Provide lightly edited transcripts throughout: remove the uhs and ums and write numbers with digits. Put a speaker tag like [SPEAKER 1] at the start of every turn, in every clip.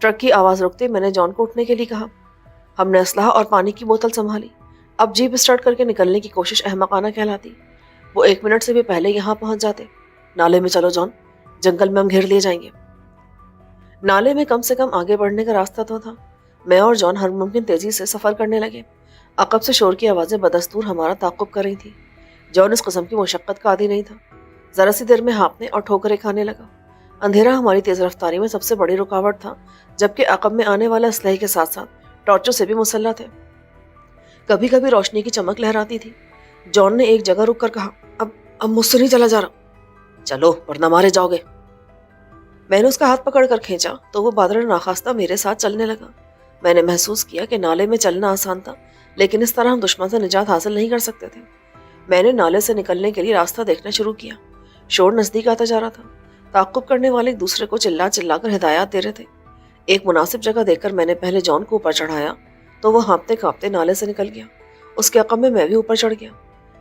[SPEAKER 1] Truck کی آواز رکتے میں نے جان کو اٹھنے کے لیے کہا۔ ہم نے اسلحہ اور پانی کی بوتل سنبھالی۔ اب جیپ اسٹارٹ کر کے نکلنے کی کوشش احمقانہ کہلاتی۔ وہ 1 منٹ سے بھی پہلے یہاں پہنچ جاتے۔ نالے میں چلو جان، جنگل میں ہم گھیر لیے جائیں گے۔ نالے میں کم سے کم آگے بڑھنے کا راستہ تو تھا۔ میں اور جان ہر ممکن تیزی سے سفر کرنے لگے۔ عقب سے شور کی آوازیں بدستور ہمارا تعاقب کر رہی تھی۔ جان اس قسم کی مشقت کا عادی نہیں تھا۔ ذرا سی دیر میں ہانپنے اور ٹھوکریں کھانے لگا۔ اندھیرا ہماری تیز رفتاری میں سب سے بڑی رکاوٹ تھا، جبکہ عقب میں آنے والا اسلحے کے ساتھ ساتھ ٹارچوں سے بھی مسلح تھے۔ کبھی کبھی روشنی کی چمک لہراتی تھی۔ جان نے ایک جگہ رک کر کہا، اب مجھ سے نہیں چلا جا رہا، چلو ورنہ مارے جاؤ گے۔ میں نے اس کا ہاتھ پکڑ کر کھینچا تو وہ بادر ناخواستہ میرے ساتھ چلنے لگا۔ میں نے محسوس کیا کہ نالے میں چلنا آسان تھا، لیکن اس طرح ہم دشمن سے نجات حاصل نہیں کر سکتے تھے۔ میں نے نالے سے نکلنے کے لیے راستہ دیکھنا شروع کیا۔ شور نزدیک آتا جا رہا تھا۔ تعاقب کرنے والے ایک دوسرے کو چلا چلا کر ہدایات دے رہے تھے۔ ایک مناسب جگہ دیکھ کر میں نے پہلے جان کو اوپر چڑھایا تو وہ ہانپتے کانپتے نالے سے نکل گیا۔ اس کے عقب میں بھی اوپر چڑھ گیا۔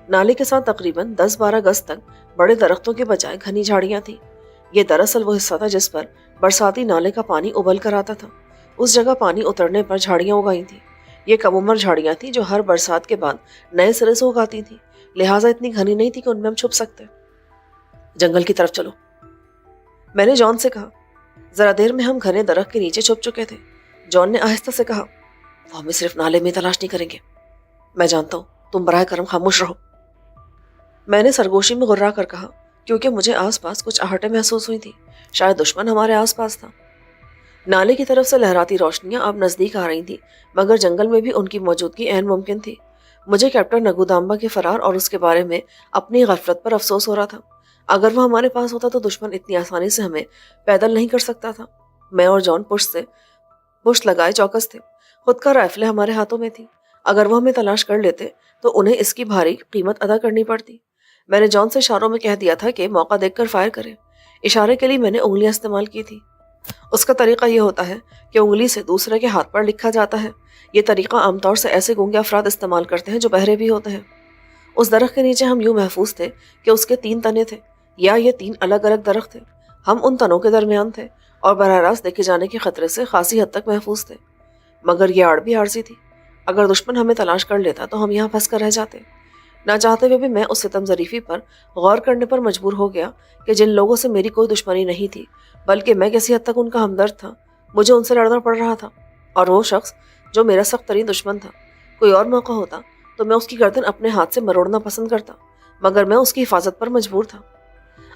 [SPEAKER 1] نالے کے ساتھ تقریباً 10-12 گز تک بڑے درختوں کے بجائے گھنی جھاڑیاں تھیں۔ یہ دراصل وہ حصہ تھا جس پر برساتی نالے کا پانی ابل کر آتا تھا۔ اس جگہ پانی اترنے پر جھاڑیاں اگائی تھیں۔ یہ کم عمر جھاڑیاں تھیں جو ہر برسات کے بعد نئے سرے سے اگاتی تھیں، لہٰذا اتنی گھنی نہیں تھی کہ ان میں ہم چھپ سکتے۔ جنگل کی طرف چلو، میں نے جان سے کہا۔ ذرا دیر میں ہم گھنے درخت کے نیچے چھپ چکے تھے۔ جان نے آہستہ سے کہا، وہ ہمیں صرف نالے میں تلاش نہیں کریں گے۔ میں جانتا ہوں، تم براہ کرم خاموش رہو، میں نے سرگوشی میں غرا کر کہا، کیونکہ مجھے آس پاس کچھ آہٹیں محسوس ہوئی تھیں۔ شاید دشمن ہمارے آس پاس تھا۔ نالے کی طرف سے لہراتی روشنیاں اب نزدیک آ رہی تھیں، مگر جنگل میں بھی ان کی موجودگی عین ممکن تھی۔ مجھے کیپٹن نگودامبا کے فرار اور اس کے بارے میں اپنی غفلت پر افسوس ہو رہا تھا۔ اگر وہ ہمارے پاس ہوتا تو دشمن اتنی آسانی سے ہمیں پیدل نہیں کر سکتا تھا۔ میں اور جان پشت لگائے چوکس تھے۔ خود کا رائفلیں ہمارے ہاتھوں میں تھی۔ اگر وہ ہمیں تلاش کر لیتے تو انہیں اس کی بھاری قیمت ادا کرنی پڑتی۔ میں نے جان سے اشاروں میں کہہ دیا تھا کہ موقع دیکھ کر فائر کرے۔ اشارے کے لیے میں نے انگلیاں استعمال کی تھی۔ اس کا طریقہ یہ ہوتا ہے کہ انگلی سے دوسرے کے ہاتھ پر لکھا جاتا ہے۔ یہ طریقہ عام طور سے ایسے گونگے افراد استعمال کرتے ہیں جو بہرے بھی ہوتے ہیں۔ اس درخت کے نیچے ہم یوں محفوظ تھے کہ اس کے 3 تنے تھے، یا یہ 3 الگ الگ درخت تھے۔ ہم ان تنوں کے درمیان تھے اور براہ راست دیکھے جانے کے خطرے سے خاصی حد تک محفوظ تھے۔ مگر یہ آڑ بھی عارضی تھی۔ اگر دشمن ہمیں تلاش کر لیتا تو ہم یہاں پھنس کر رہ جاتے۔ نہ چاہتے ہوئے بھی میں اس ستم ظریفی پر غور کرنے پر مجبور ہو گیا کہ جن لوگوں سے میری کوئی دشمنی نہیں تھی، بلکہ میں کسی حد تک ان کا ہمدرد تھا، مجھے ان سے لڑنا پڑ رہا تھا، اور وہ شخص جو میرا سخت ترین دشمن تھا۔ کوئی اور موقع ہوتا تو میں اس کی گردن اپنے ہاتھ سے مروڑنا پسند کرتا، مگر میں اس کی حفاظت پر مجبور تھا۔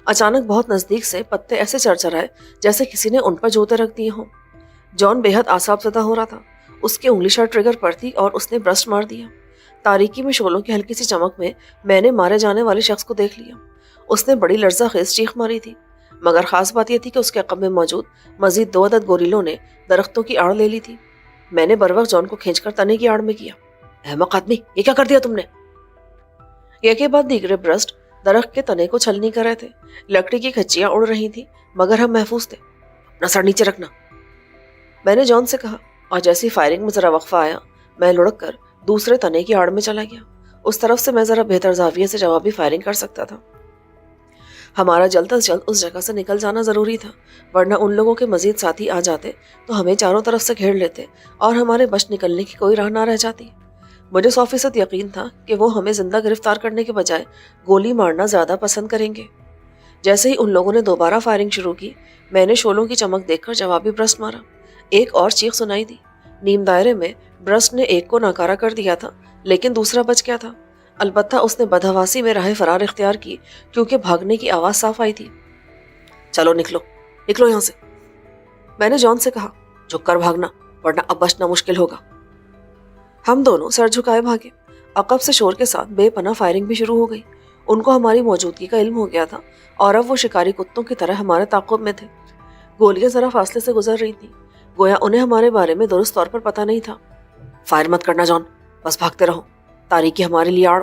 [SPEAKER 1] اچانک بہت نزدیک سے پتے ایسے چرچرائے جیسے کسی نے ان پر جوتے رکھ دیے ہوں۔ جان بے حد اعصاب زدہ ہو رہا تھا۔ اس کی انگلی شاید ٹریگر پر تھی اور اس نے برسٹ مار دیا۔ تاریکی میں شعلوں کی ہلکی سی چمک میں نے مارے جانے والے شخص کو دیکھ لیا۔ اس نے بڑی لرزہ خیز چیخ ماری تھی، مگر خاص بات یہ تھی کہ اس کے عقب میں موجود مزید 2 عدد گوریلوں نے درختوں کی آڑ لے لی تھی۔ میں نے بروقت جان کو کھینچ کر تنے کی آڑ میں کیا۔ احمق آدمی، یہ کیا کر دیا تم نے؟ ایک بعد دیگرے برسٹ درخت کے تنے کو چھلنی کر رہے تھے۔ لکڑی کی کھچیاں اڑ رہی تھیں، مگر ہم محفوظ تھے۔ اپنا سر نیچے رکھنا، میں نے جان سے کہا، اور جیسی فائرنگ میں ذرا وقفہ آیا، میں لڑک کر دوسرے تنے کی آڑ میں چلا گیا۔ اس طرف سے میں ذرا بہتر زاویے سے جوابی فائرنگ کر سکتا تھا۔ ہمارا جلد از جلد اس جگہ سے نکل جانا ضروری تھا، ورنہ ان لوگوں کے مزید ساتھی آ جاتے تو ہمیں چاروں طرف سے گھیر لیتے اور ہمارے بچ نکلنے کی کوئی راہ نہ رہ جاتی۔ مجھے 100% یقین تھا کہ وہ ہمیں زندہ گرفتار کرنے کے بجائے گولی مارنا زیادہ پسند کریں گے۔ جیسے ہی ان لوگوں نے دوبارہ فائرنگ شروع کی، میں نے شعلوں کی چمک دیکھ کر جوابی برسٹ مارا۔ ایک اور چیخ سنائی دی۔ نیم دائرے میں برسٹ نے ایک کو ناکارہ کر دیا تھا، لیکن دوسرا بچ گیا تھا۔ البتہ اس نے بدحواسی میں راہ فرار اختیار کی، کیونکہ بھاگنے کی آواز صاف آئی تھی۔ چلو نکلو یہاں سے، میں نے جان سے کہا، جھک کر بھاگنا ورنہ اب بچنا مشکل ہوگا۔ ہم دونوں سر جھکائے بھاگے۔ عقب سے شور کے ساتھ بے پناہ فائرنگ بھی شروع ہو گئی۔ ان کو ہماری موجودگی کا علم ہو گیا تھا اور اب وہ شکاری کتوں کی طرح ہمارے تعاقب میں تھے۔ گولیاں ذرا فاصلے سے گزر رہی تھیں، گویا انہیں ہمارے بارے میں درست طور پر پتہ نہیں تھا۔ فائر مت کرنا جان، بس بھاگتے رہو، تاریکی ہمارے لیے آڑ۔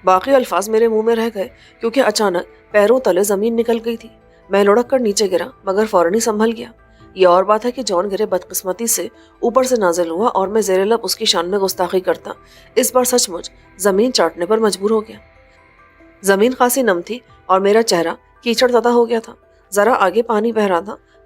[SPEAKER 1] باقی الفاظ میرے منہ میں رہ گئے کیونکہ اچانک پیروں تلے زمین نکل گئی تھی۔ میں لڑک کر نیچے گرا، مگر فوراً ہی سنبھل گیا۔ یہ اور بات ہے کہ جان گرے بدقسمتی سے اوپر سے نازل ہوا اور میں زیر لب اس کی شان میں گستاخی کرتا اس بار سچ مچ زمین چاٹنے پر مجبور ہو گیا۔ زمین خاصی نم تھی اور میرا چہرہ کیچڑ زدہ ہو گیا تھا۔ ذرا آگے پانی بہ رہا تھا،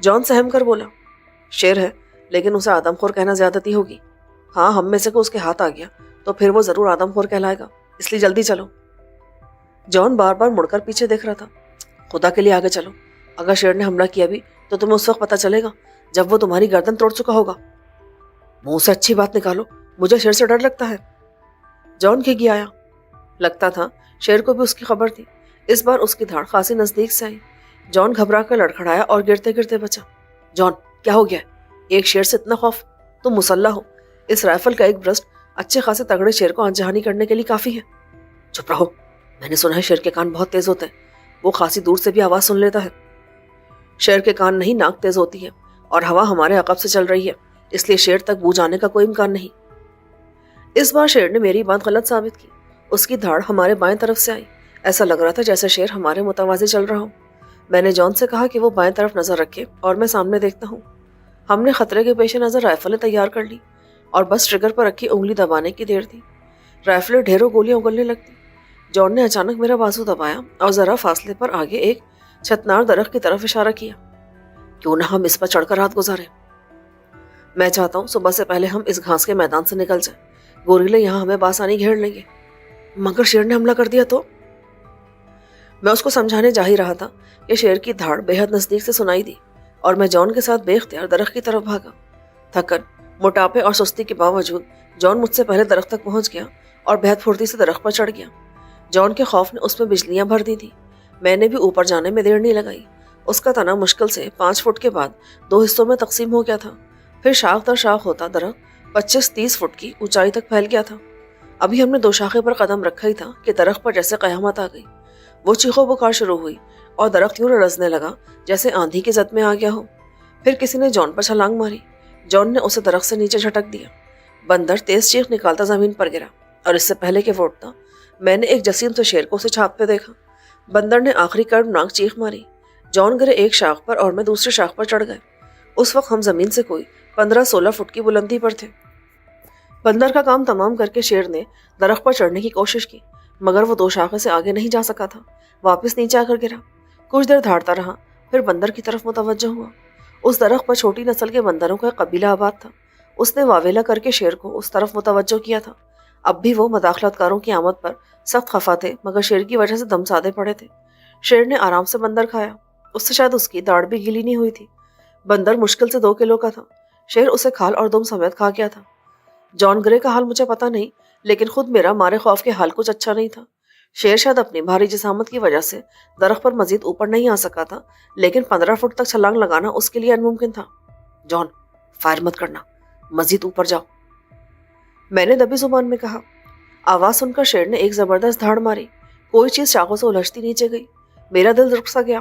[SPEAKER 1] جان سہم کر بولا، شیر ہے لیکن اسے آدم خور کہنا زیادتی ہوگی. ہاں ہم میں سے کو اس کے ہاتھ آ گیا تو پھر وہ ضرور آدم خور کہلائے گا، اس لیے جلدی چلو. جان بار بار مڑ کر پیچھے دیکھ رہا تھا. خدا کے لیے آگے چلو، اگر شیر نے حملہ کیا بھی تو تمہیں اس وقت پتہ چلے گا جب وہ تمہاری گردن توڑ چکا ہوگا. منہ سے اچھی بات نکالو، مجھے شیر سے ڈر لگتا ہے. جان کھگی آیا. لگتا تھا شیر کو بھی اس کی خبر تھی. اس بار اس کی دھاڑ خاصی نزدیک سے آئی. جان گھبرا کر لڑکھڑایا اور گرتے گرتے بچا. جان کیا ہو گیا؟ ایک شیر سے اتنا خوف؟ تم مسلح ہو، اس رائفل کا ایک برسٹ اچھے خاصے تگڑے شیر کو انجہانی کرنے کے لیے کافی ہے. چپ رہو، میں نے سنا ہے شیر کے کان بہت تیز ہوتے ہیں، وہ خاصی دور سے بھی آواز سن لیتا ہے. شیر کے کان نہیں، ناک تیز ہوتی ہے اور ہوا ہمارے عقب سے چل رہی ہے، اس لیے شیر تک بو جانے کا کوئی امکان نہیں. اس بار شیر نے میری بات غلط ثابت کی. اس کی دھاڑ ہمارے بائیں طرف سے آئی. ایسا لگ رہا تھا جیسے شیر ہمارے متوازی چل رہا ہو. میں نے جان سے کہا کہ وہ بائیں طرف نظر رکھے اور میں سامنے دیکھتا ہوں. ہم نے خطرے کے پیش نظر رائفلیں تیار کر لی اور بس ٹریگر پر رکھی انگلی دبانے کی دیر دی. رائفلیں ڈھیروں گولیاں اگلنے لگتی. جان نے اچانک میرا بازو دبایا اور ذرا فاصلے پر آگے ایک چھتنار درخت کی طرف اشارہ کیا. کیوں نہ ہم اس پر چڑھ کر رات گزاریں؟ میں چاہتا ہوں صبح سے پہلے ہم اس گھاس کے میدان سے نکل جائیں. گوریلے یہاں ہمیں بآسانی گھیر لیں گے. مگر شیر نے حملہ کر دیا تو؟ میں اس کو سمجھانے جا ہی رہا تھا کہ شیر کی دھاڑ بے حد نزدیک سے سنائی دی اور میں جان کے ساتھ بے اختیار درخت کی طرف بھاگا. تھکن، موٹاپے اور سستی کے باوجود جان مجھ سے پہلے درخت تک پہنچ گیا اور بہت پھرتی سے درخت پر چڑھ گیا. جان کے خوف نے اس میں بجلیاں بھر دی تھی. میں نے بھی اوپر جانے میں دیر نہیں لگائی. اس کا تنا مشکل سے 5 فٹ کے بعد 2 حصوں میں تقسیم ہو گیا تھا. پھر شاخ در شاخ ہوتا درخت 25-30 فٹ کی اونچائی تک پھیل گیا تھا. ابھی ہم نے 2 شاخے پر قدم رکھا ہی تھا کہ درخت پر جیسے قیامت آ گئی. وہ چیخو بکار شروع ہوئی اور درخت یوں رزنے لگا جیسے آندھی کی زد میں آ گیا ہو. پھر کسی نے جان پر چھلانگ ماری. جان نے اسے درخت سے نیچے جھٹک دیا. بندر تیز چیخ نکالتا زمین پر گرا اور اس سے پہلے کہ وہ اٹھتا میں نے ایک جسیم سے شیر کو اسے چھات پہ دیکھا. بندر نے آخری کربناک چیخ ماری. جان گرے ایک شاخ پر اور میں دوسرے شاخ پر چڑھ گئے. اس وقت ہم زمین سے کوئی 15-16 فٹ کی بلندی پر تھے. بندر کا کام تمام کر کے شیر نے درخت پر چڑھنے کی کوشش کی مگر وہ 2 شاخے سے آگے نہیں جا سکا تھا. واپس نیچے آ کر گرا. کچھ دیر دھاڑتا رہا، پھر بندر کی طرف متوجہ ہوا. اس درخت پر چھوٹی نسل کے بندروں کا ایک قبیلہ آباد تھا. اس نے واویلا کر کے شیر کو اس طرف متوجہ کیا تھا. اب بھی وہ مداخلت کاروں کی آمد پر سخت خفا تھے مگر شیر کی وجہ سے دم سادے پڑے تھے. شیر نے آرام سے بندر کھایا. اس سے شاید اس کی داڑھ بھی گیلی نہیں ہوئی تھی. بندر مشکل سے 2 کلو کا تھا. شیر اسے کھال اور دم سمیت کھا گیا تھا. جان گرے کا حال مجھے پتا نہیں لیکن خود میرا مارے خوف کے حال کچھ اچھا نہیں تھا. شیر شاید اپنی بھاری جسامت کی وجہ سے درخت پر مزید اوپر نہیں آ سکا تھا لیکن 15 فٹ تک چھلانگ لگانا اس کے لیے انممکن تھا. جان فائر مت کرنا، مزید اوپر جاؤ، میں نے دبی زبان میں کہا. آواز سن کر شیر نے ایک زبردست دھاڑ ماری. کوئی چیز شاخوں سے الجھتی نیچے گئی. میرا دل رک سا گیا.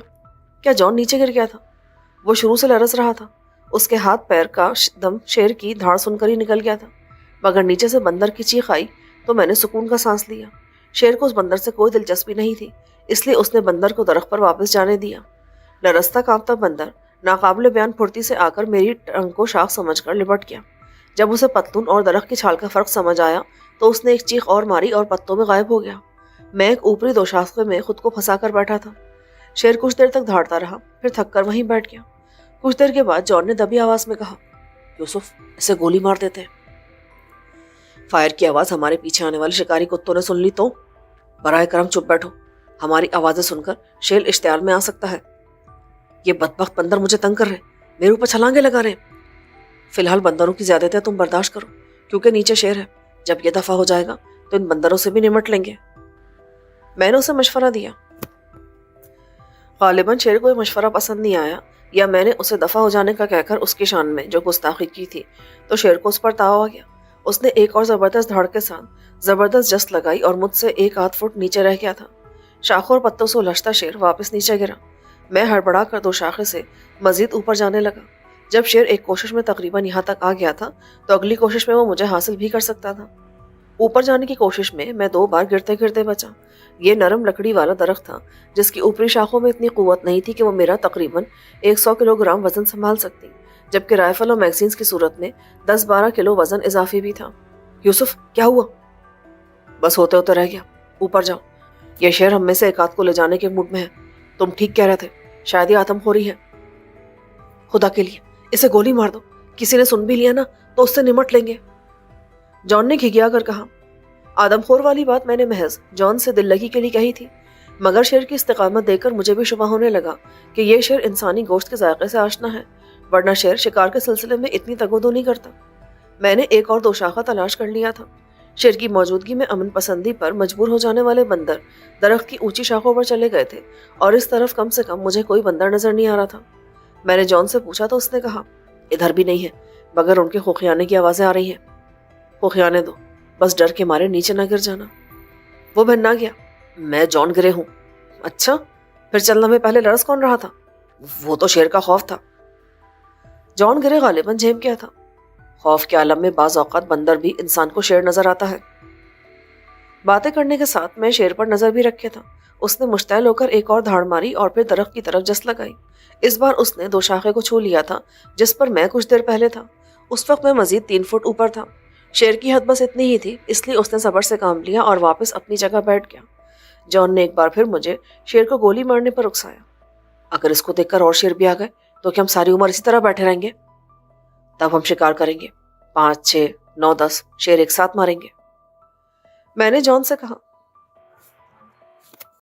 [SPEAKER 1] کیا جان نیچے گر گیا تھا؟ وہ شروع سے لرز رہا تھا. اس کے ہاتھ پیر کا دم شیر کی دھاڑ سن کر ہی نکل گیا تھا مگر نیچے سے بندر کی چیخ آئی تو میں نے سکون کا سانس لیا. شیر کو اس بندر سے کوئی دلچسپی نہیں تھی اس لیے اس نے بندر کو درخت پر واپس جانے دیا. لرزتا کانپتا بندر ناقابل بیان پھرتی سے آ کر میری ٹنگ کو شاخ سمجھ کر لپٹ گیا. جب اسے پتلون اور درخت کی چھال کا فرق سمجھ آیا تو اس نے ایک چیخ اور ماری اور پتوں میں غائب ہو گیا. میں ایک اوپری 2 شاخے میں خود کو پھنسا کر بیٹھا تھا. شیر کچھ دیر تک دھاڑتا رہا پھر تھک کر وہیں بیٹھ گیا. کچھ دیر کے بعد جان نے دبی آواز میں کہا، یوسف اسے گولی مار دیتے ہیں. فائر کی آواز ہمارے پیچھے آنے والے شکاری کتوں نے سن لی تو؟ برائے کرم چپ بیٹھو، ہماری آوازیں سن کر شیر اشتعال میں آ سکتا ہے. یہ بدبخت بندر مجھے تنگ کر رہے ہیں، میرے اوپر چھلانگے لگا رہے ہیں. فی الحال بندروں کی زیادتیاں تم برداشت کرو کیونکہ نیچے شیر ہے. جب یہ دفعہ ہو جائے گا تو ان بندروں سے بھی نمٹ لیں گے. میں نے اسے مشورہ دیا. غالباً شیر کو یہ مشورہ پسند نہیں آیا یا میں نے اسے دفعہ ہو جانے کا کہہ کر اس کی شان میں جو گستاخی کی تھی تو شیر کو اس پر تاؤ آ گیا. اس نے ایک اور زبردست دھاڑ کے ساتھ زبردست جست لگائی اور مجھ سے 1-8 فٹ نیچے رہ گیا تھا. شاخوں اور پتوں سے الجھتا شیر واپس نیچے گرا. میں ہڑبڑا کر 2 شاخے سے مزید اوپر جانے لگا. جب شیر ایک کوشش میں تقریباً یہاں تک آ گیا تھا تو اگلی کوشش میں وہ مجھے حاصل بھی کر سکتا تھا. اوپر جانے کی کوشش میں 2 بار گرتے گرتے بچا. یہ نرم لکڑی والا درخت تھا جس کی اوپری شاخوں میں اتنی قوت نہیں تھی کہ وہ میرا تقریباً 100 کلو گرام وزن سنبھال سکتی جبکہ رائفل اور میگزینز کی صورت میں 10-12 کلو وزن اضافی بھی تھا. یوسف کیا ہوا؟ بس ہوتے ہوتے رہ گیا، اوپر جاؤ. یہ شیر ہم میں سے ایک آدھ کو لے جانے کے موڈ میں ہے. تم ٹھیک کہہ رہے تھے، شاید یہ آدم خوری ہے. خدا کے لیے اسے گولی مار دو، کسی نے سن بھی لیا نا تو اس سے نمٹ لیں گے۔ جان نے گھگیا کر کہا۔ آدم خور والی بات میں نے محض جان سے دل لگی کے لیے کہی تھی، مگر شیر کی استقامت دیکھ کر مجھے بھی شبہ ہونے لگا کہ یہ شیر انسانی گوشت کے ذائقے سے آشنا ہے، ورنہ شیر شکار کے سلسلے میں اتنی تگودو نہیں کرتا۔ میں نے ایک اور دوشاخہ تلاش کر لیا تھا۔ شیر کی موجودگی میں امن پسندی پر مجبور ہو جانے والے بندر درخت کی اونچی شاخوں پر چلے گئے تھے، اور اس طرف کم سے کم مجھے کوئی بندر نظر نہیں آ رہا تھا۔ میں نے جان سے پوچھا تو اس نے کہا، ادھر بھی نہیں ہے، مگر ان کے خوخیانے کی آوازیں آ رہی ہیں۔ خوخیانے دو، بس ڈر کے مارے نیچے نہ گر جانا۔ وہ بھننا گیا، میں جان گرے ہوں۔ اچھا، پھر چلنا میں پہلے لرز کون رہا تھا؟ وہ تو شیر کا خوف تھا۔ جان گرے غالباً جھیم کیا تھا۔ خوف کے عالم میں بعض اوقات بندر بھی انسان کو شیر نظر آتا ہے۔ باتیں کرنے کے ساتھ میں شیر پر نظر بھی رکھے تھا۔ اس نے مشتعل ہو کر ایک اور دھاڑ ماری اور پھر درخت کی طرف جس لگائی۔ اس بار اس نے دوشاخے کو چھو لیا تھا جس پر میں کچھ دیر پہلے تھا۔ اس وقت میں مزید 3 فٹ اوپر تھا۔ شیر کی حد بس اتنی ہی تھی، اس لیے اس نے صبر سے کام لیا اور واپس اپنی جگہ بیٹھ گیا۔ جان نے ایک بار پھر مجھے شیر کو گولی مارنے پر اکسایا۔ اگر اس کو دیکھ کر اور شیر بھی آ گئے تو کیا ہم ساری عمر اسی طرح بیٹھے رہیں گے؟ تب ہم شکار کریں گے، 5، 6، 9، 10 شیر ایک ساتھ ماریں گے۔ میں نے جان سے کہا،